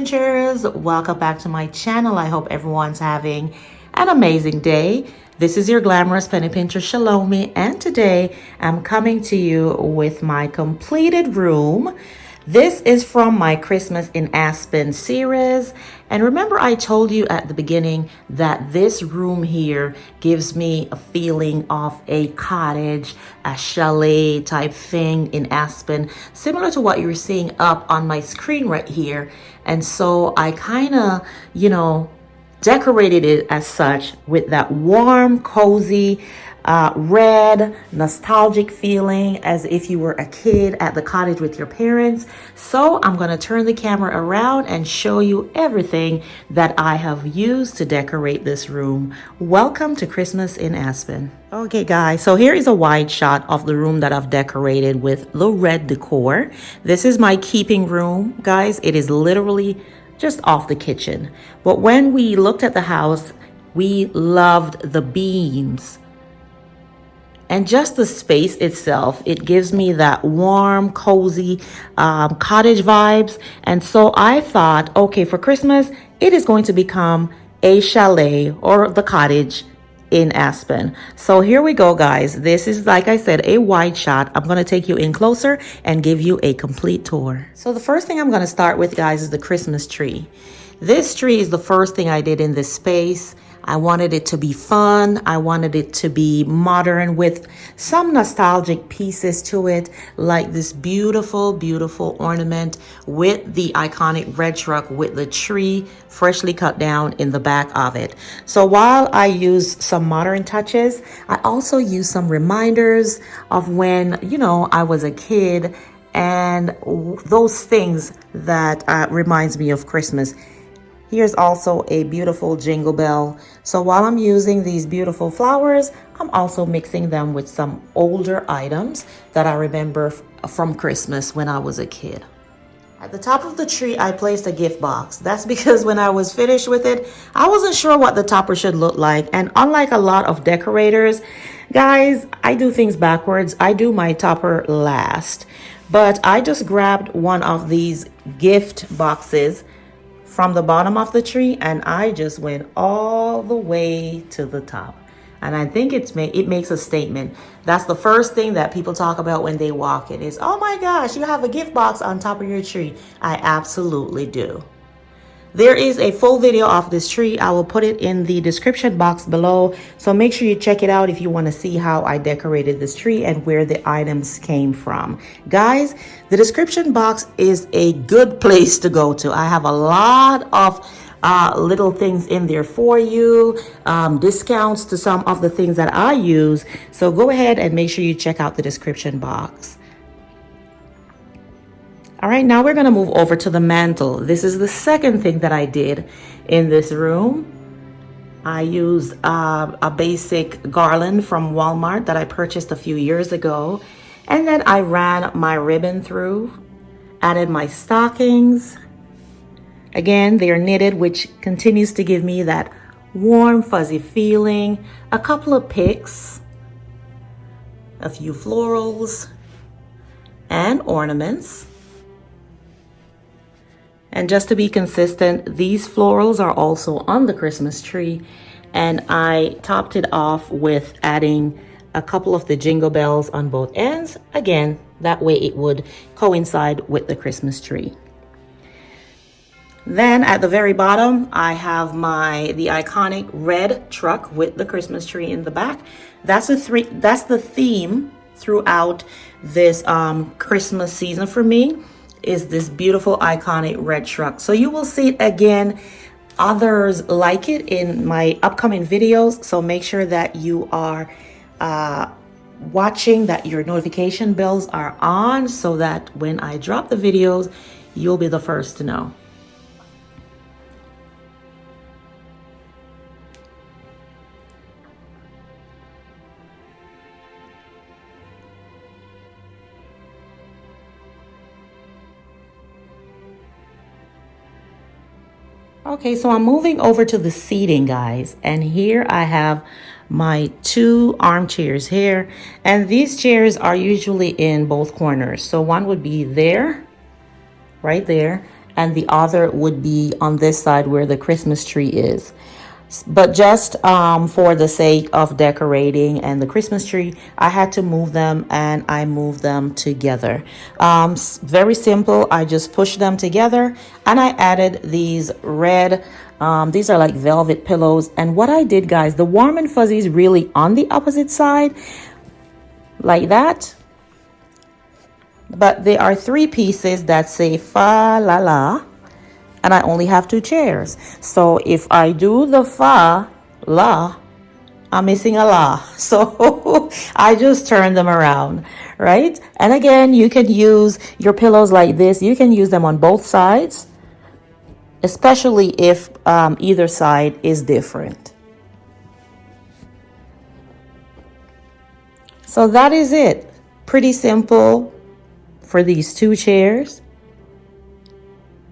Pinchers, welcome back to my channel. I hope everyone's having an amazing day. This is your Glamorous Penny Pincher, Shalomie, and today I'm coming to you with my completed room. This is from my Christmas in Aspen series. And remember I told you at the beginning that this room here gives me a feeling of a cottage, a chalet type thing in Aspen, similar to what you're seeing up on my screen right here. And so I kind of, decorated it as such with that warm, cozy, red, nostalgic feeling as if you were a kid at the cottage with your parents. So I'm going to turn the camera around and show you everything that I have used to decorate this room. Welcome to Christmas in Aspen. Okay guys, so here is a wide shot of the room that I've decorated with the red decor. This is my keeping room, guys. It is literally just off the kitchen. But when we looked at the house, we loved the beams. And just the space itself, it gives me that warm, cozy cottage vibes. And so I thought, okay, for Christmas, it is going to become a chalet or the cottage in Aspen. So here we go, guys. This is, like I said, a wide shot. I'm going to take you in closer and give you a complete tour. So the first thing I'm going to start with, guys, is the Christmas tree. This tree is the first thing I did in this space. I wanted it to be fun. I wanted it to be modern with some nostalgic pieces to it, like this beautiful, beautiful ornament with the iconic red truck with the tree freshly cut down in the back of it. So while I use some modern touches, I also use some reminders of when, I was a kid and those things that reminds me of Christmas. Here's also a beautiful jingle bell. So while I'm using these beautiful flowers, I'm also mixing them with some older items that I remember from Christmas when I was a kid. At the top of the tree, I placed a gift box. That's because when I was finished with it, I wasn't sure what the topper should look like. And unlike a lot of decorators, guys, I do things backwards. I do my topper last. But I just grabbed one of these gift boxes from the bottom of the tree, and I just went all the way to the top. And I think it makes a statement. That's the first thing that people talk about when they walk in is, oh my gosh, you have a gift box on top of your tree. I absolutely do. There is a full video of this tree. I will put it in the description box below. So make sure you check it out if you want to see how I decorated this tree and where the items came from. Guys, the description box is a good place to go to. I have a lot of little things in there for you, discounts to some of the things that I use. So go ahead and make sure you check out the description box. All right, now we're going to move over to the mantle. This is the second thing that I did in this room. I used a basic garland from Walmart that I purchased a few years ago. And then I ran my ribbon through, added my stockings. Again, they are knitted, which continues to give me that warm, fuzzy feeling. A couple of picks, a few florals, and ornaments. And just to be consistent, these florals are also on the Christmas tree. And I topped it off with adding a couple of the jingle bells on both ends. Again, that way it would coincide with the Christmas tree. Then at the very bottom, I have the iconic red truck with the Christmas tree in the back. That's the theme throughout this Christmas season for me, is this beautiful iconic red truck. So you will see it again, others like it in my upcoming videos. So make sure that you are watching, that your notification bells are on, so that when I drop the videos, you'll be the first to know. Okay, so I'm moving over to the seating, guys, and here I have my two armchairs here, and these chairs are usually in both corners. So one would be there, right there, and the other would be on this side where the Christmas tree is. But just for the sake of decorating and the Christmas tree, I had to move them, and I moved them together. Very simple. I just pushed them together, and I added these red, these are like velvet pillows. And what I did, guys, the warm and fuzzy is really on the opposite side, like that. But there are 3 pieces that say fa la la, and I only have 2 chairs. So if I do the fa la, I'm missing a la. So I just turn them around, right? And again, you can use your pillows like this. You can use them on both sides, especially if either side is different. So that is it. Pretty simple for these 2 chairs.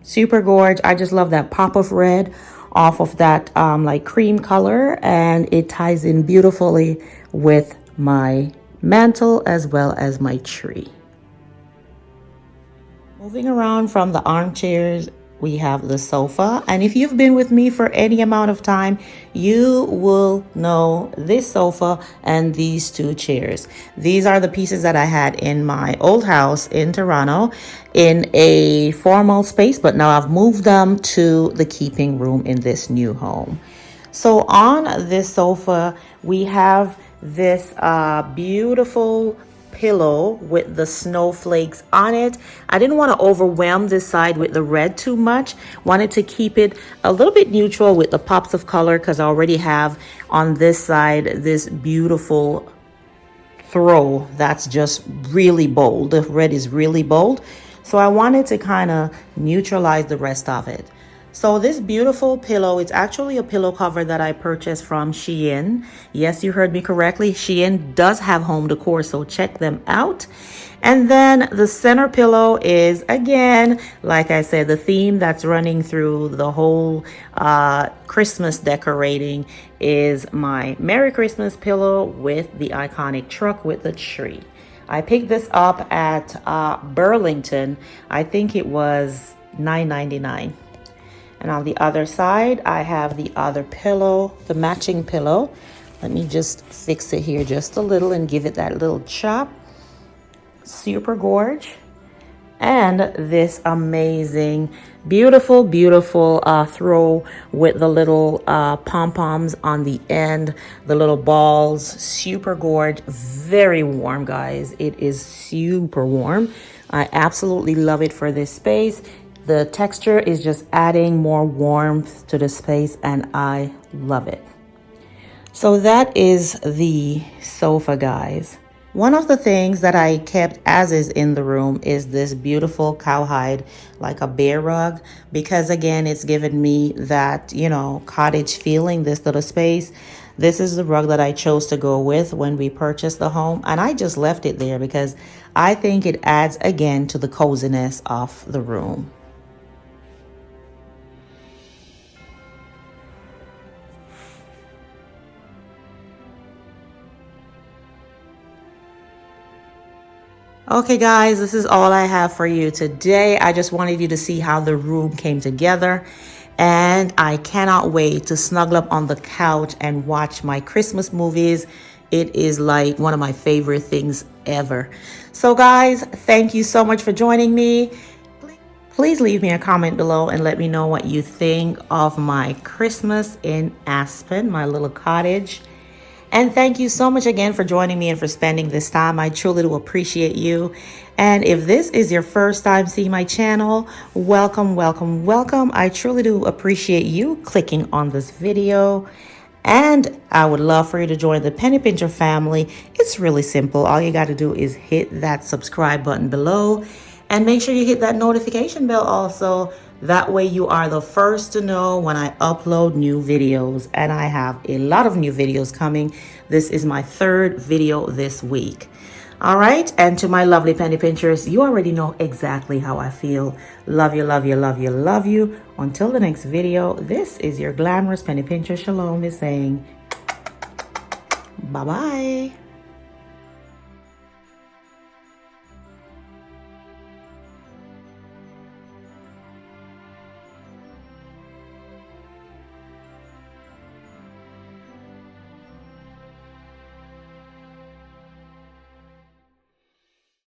Super gorgeous. I just love that pop of red off of that like cream color, and it ties in beautifully with my mantle as well as my tree. Moving around from the armchairs, we have the sofa, and if you've been with me for any amount of time, you will know this sofa and these 2 chairs. These are the pieces that I had in my old house in Toronto in a formal space, but now I've moved them to the keeping room in this new home. So on this sofa, we have this beautiful pillow with the snowflakes on it. I didn't want to overwhelm this side with the red too much. Wanted to keep it a little bit neutral with the pops of color, because I already have on this side this beautiful throw that's just really bold. The red is really bold. So I wanted to kind of neutralize the rest of it. So this beautiful pillow, it's actually a pillow cover that I purchased from Shein. Yes, you heard me correctly. Shein does have home decor, so check them out. And then the center pillow is, again, like I said, the theme that's running through the whole Christmas decorating is my Merry Christmas pillow with the iconic truck with the tree. I picked this up at Burlington. I think it was $9.99. And on the other side, I have the other pillow, the matching pillow. Let me just fix it here just a little and give it that little chop. Super gorgeous. And this amazing, beautiful, beautiful throw with the little pom-poms on the end, the little balls. Super gorgeous. Very warm, guys. It is super warm. I absolutely love it for this space. The texture is just adding more warmth to the space, and I love it. So that is the sofa, guys. One of the things that I kept as is in the room is this beautiful cowhide, like a bear rug, because again, it's given me that, you know, cottage feeling, this little space. This is the rug that I chose to go with when we purchased the home, and I just left it there because I think it adds again to the coziness of the room. Okay guys, this is all I have for you today. I just wanted you to see how the room came together, and I cannot wait to snuggle up on the couch and watch my Christmas movies. It is like one of my favorite things ever. So guys, thank you so much for joining me. Please leave me a comment below and let me know what you think of my Christmas in Aspen, my little cottage. And thank you so much again for joining me and for spending this time. I truly do appreciate you. And if this is your first time seeing my channel, welcome, welcome, welcome. I truly do appreciate you clicking on this video. And I would love for you to join the Penny Pincher family. It's really simple. All you got to do is hit that subscribe button below. And make sure you hit that notification bell also. That way you are the first to know when I upload new videos. And I have a lot of new videos coming. This is my 3rd video this week. All right. And to my lovely penny pinchers, you already know exactly how I feel. Love you, love you, love you, love you. Until the next video, this is your glamorous penny pincher. Shalom is saying bye-bye.